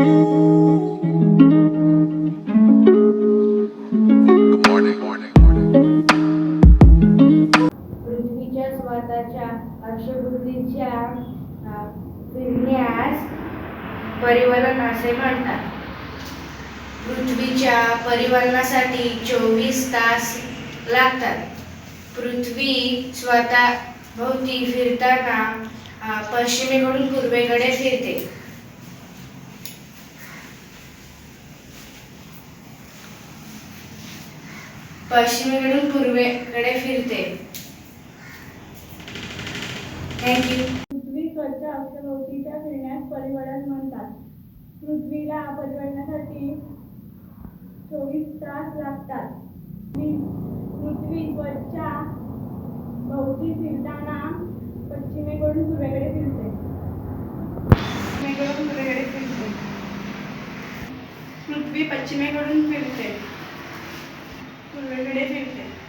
पृथ्वीच्या स्वतःच्या अक्षभुतीच्या फिरण्यास परिवलन असे म्हणतात. पृथ्वीच्या परिवलनासाठी 24 तास लागतात. पृथ्वी स्वतः भोवती फिरताना पश्चिमेकडून पूर्वेकडे फिरते. पश्चिमेकडून पूर्वेकडे फिरते. थँक्यू. पृथ्वी स्वतःच्या अक्षभोवतीच्या फिरण्यास परिवलन म्हणतात. पृथ्वीला परिवलनासाठी 24 तास लागतात. पृथ्वी स्वतःच्या भोवती फिरताना पश्चिमेकडून पूर्वेकडे फिरते. पृथ्वी पश्चिमेकडून फिरते. पूर्वेकडे फिरते.